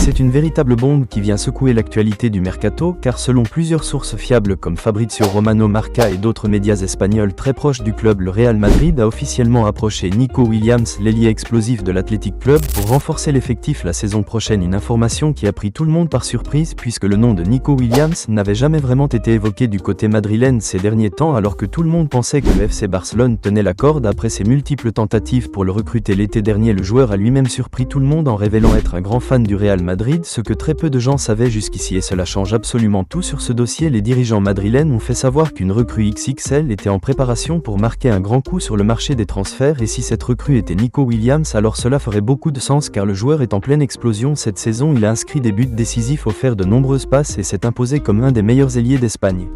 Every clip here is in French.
C'est une véritable bombe qui vient secouer l'actualité du mercato car selon plusieurs sources fiables comme Fabrizio Romano, Marca et d'autres médias espagnols très proches du club, le Real Madrid a officiellement approché Nico Williams, l'ailier explosif de l'Athletic Club, pour renforcer l'effectif la saison prochaine. Une information qui a pris tout le monde par surprise puisque le nom de Nico Williams n'avait jamais vraiment été évoqué du côté madrilène ces derniers temps, alors que tout le monde pensait que le FC Barcelone tenait la corde après ses multiples tentatives pour le recruter l'été dernier. Le joueur a lui-même surpris tout le monde en révélant être un grand fan du Real Madrid, ce que très peu de gens savaient jusqu'ici, et cela change absolument tout sur ce dossier. Les dirigeants madrilènes ont fait savoir qu'une recrue XXL était en préparation pour marquer un grand coup sur le marché des transferts, et si cette recrue était Nico Williams, alors cela ferait beaucoup de sens car le joueur est en pleine explosion cette saison. Il a inscrit des buts décisifs, offert de nombreuses passes et s'est imposé comme un des meilleurs ailiers d'Espagne.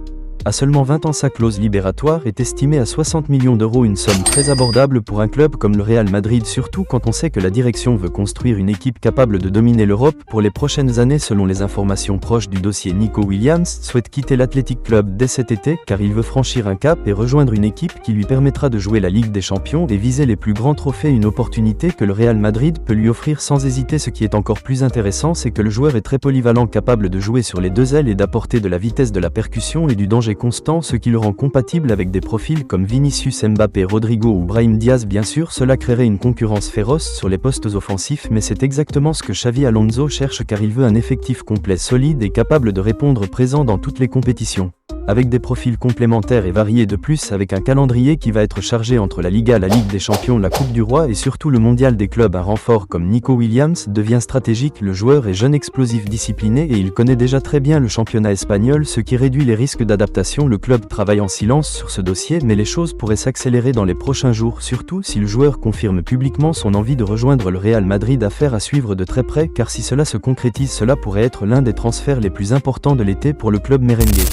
À seulement 20 ans, sa clause libératoire est estimée à 60 millions d'euros, une somme très abordable pour un club comme le Real Madrid, surtout quand on sait que la direction veut construire une équipe capable de dominer l'Europe pour les prochaines années. Selon les informations proches du dossier, Nico Williams souhaite quitter l'Athletic Club dès cet été car il veut franchir un cap et rejoindre une équipe qui lui permettra de jouer la Ligue des Champions et viser les plus grands trophées, une opportunité que le Real Madrid peut lui offrir sans hésiter. Ce qui est encore plus intéressant, c'est que le joueur est très polyvalent, capable de jouer sur les deux ailes et d'apporter de la vitesse, de la percussion et du danger constant, ce qui le rend compatible avec des profils comme Vinicius, Mbappé, Rodrigo ou Brahim Diaz. Bien sûr, cela créerait une concurrence féroce sur les postes offensifs, mais c'est exactement ce que Xavi Alonso cherche car il veut un effectif complet, solide et capable de répondre présent dans toutes les compétitions. Avec des profils complémentaires et variés, de plus avec un calendrier qui va être chargé entre la Liga, la Ligue des Champions, la Coupe du Roi et surtout le Mondial des clubs, un renfort comme Nico Williams devient stratégique. Le joueur est jeune, explosif, discipliné et il connaît déjà très bien le championnat espagnol, ce qui réduit les risques d'adaptation. Le club travaille en silence sur ce dossier, mais les choses pourraient s'accélérer dans les prochains jours, surtout si le joueur confirme publiquement son envie de rejoindre le Real Madrid. Affaire à suivre de très près car si cela se concrétise, cela pourrait être l'un des transferts les plus importants de l'été pour le club merengue.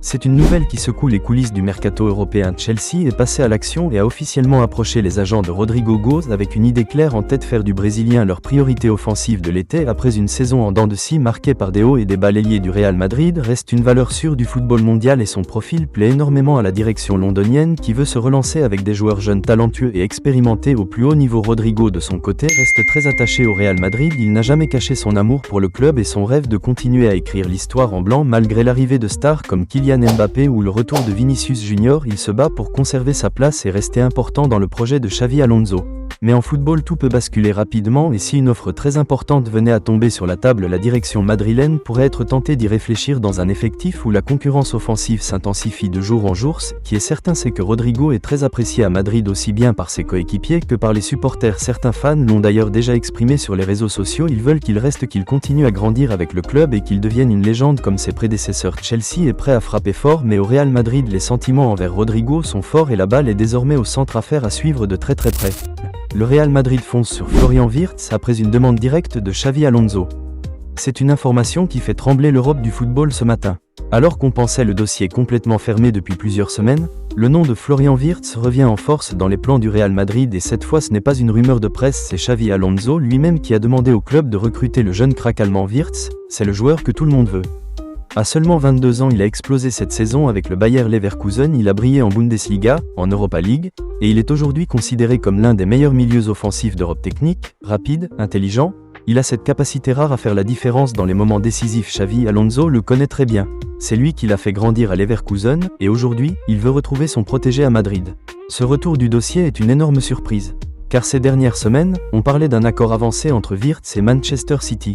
C'est une nouvelle qui secoue les coulisses du mercato européen. Chelsea est passé à l'action et a officiellement approché les agents de Rodrigo Goes avec une idée claire en tête: faire du Brésilien leur priorité offensive de l'été. Après une saison en dents de scie marquée par des hauts et des bas, l'ailier du Real Madrid reste une valeur sûre du football mondial et son profil plaît énormément à la direction londonienne qui veut se relancer avec des joueurs jeunes, talentueux et expérimentés au plus haut niveau. Rodrigo de son côté reste très attaché au Real Madrid, il n'a jamais caché son amour pour le club et son rêve de continuer à écrire l'histoire en blanc. Malgré l'arrivée de stars comme Kylian Mbappé ou le retour de Vinicius Junior, il se bat pour conserver sa place et rester important dans le projet de Xavi Alonso. Mais en football, tout peut basculer rapidement et si une offre très importante venait à tomber sur la table, la direction madrilène pourrait être tentée d'y réfléchir. Dans un effectif où la concurrence offensive s'intensifie de jour en jour, ce qui est certain, c'est que Rodrigo est très apprécié à Madrid aussi bien par ses coéquipiers que par les supporters. Certains fans l'ont d'ailleurs déjà exprimé sur les réseaux sociaux, ils veulent qu'il reste, qu'il continue à grandir avec le club et qu'il devienne une légende comme ses prédécesseurs. Chelsea est prêt à frapper fort, mais au Real Madrid, les sentiments envers Rodrigo sont forts et la balle est désormais au centre. Affaire à suivre de très près. Le Real Madrid fonce sur Florian Wirtz après une demande directe de Xavi Alonso. C'est une information qui fait trembler l'Europe du football ce matin. Alors qu'on pensait le dossier complètement fermé depuis plusieurs semaines, le nom de Florian Wirtz revient en force dans les plans du Real Madrid et cette fois ce n'est pas une rumeur de presse, c'est Xavi Alonso lui-même qui a demandé au club de recruter le jeune crack allemand Wirtz. C'est le joueur que tout le monde veut. À seulement 22 ans, il a explosé cette saison avec le Bayer Leverkusen, il a brillé en Bundesliga, en Europa League, et il est aujourd'hui considéré comme l'un des meilleurs milieux offensifs d'Europe. Technique, rapide, intelligent, il a cette capacité rare à faire la différence dans les moments décisifs. Xavi Alonso le connaît très bien. C'est lui qui l'a fait grandir à Leverkusen, et aujourd'hui, il veut retrouver son protégé à Madrid. Ce retour du dossier est une énorme surprise, car ces dernières semaines, on parlait d'un accord avancé entre Wirtz et Manchester City.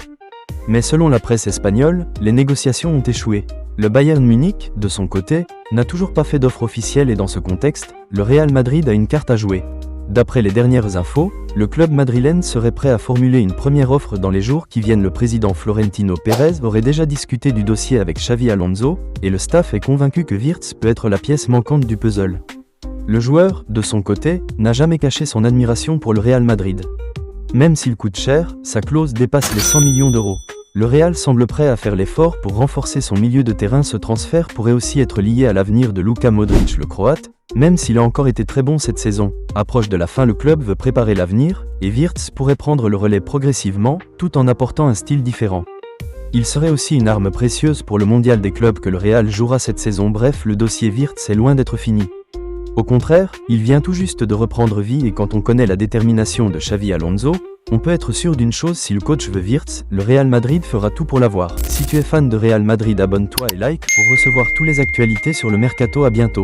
Mais selon la presse espagnole, les négociations ont échoué. Le Bayern Munich, de son côté, n'a toujours pas fait d'offre officielle et dans ce contexte, le Real Madrid a une carte à jouer. D'après les dernières infos, le club madrilène serait prêt à formuler une première offre dans les jours qui viennent. Le président Florentino Pérez aurait déjà discuté du dossier avec Xavi Alonso, et le staff est convaincu que Wirtz peut être la pièce manquante du puzzle. Le joueur, de son côté, n'a jamais caché son admiration pour le Real Madrid. Même s'il coûte cher, sa clause dépasse les 100 millions d'euros. Le Real semble prêt à faire l'effort pour renforcer son milieu de terrain. Ce transfert pourrait aussi être lié à l'avenir de Luka Modric, le Croate, même s'il a encore été très bon cette saison. Approche de la fin, le club veut préparer l'avenir, et Wirtz pourrait prendre le relais progressivement, tout en apportant un style différent. Il serait aussi une arme précieuse pour le mondial des clubs que le Real jouera cette saison. Bref, le dossier Wirtz est loin d'être fini. Au contraire, il vient tout juste de reprendre vie et quand on connaît la détermination de Xavi Alonso, On peut être sûr d'une chose, si le coach veut Wirtz, le Real Madrid fera tout pour l'avoir. Si tu es fan de Real Madrid, abonne-toi et like pour recevoir toutes les actualités sur le mercato. À bientôt.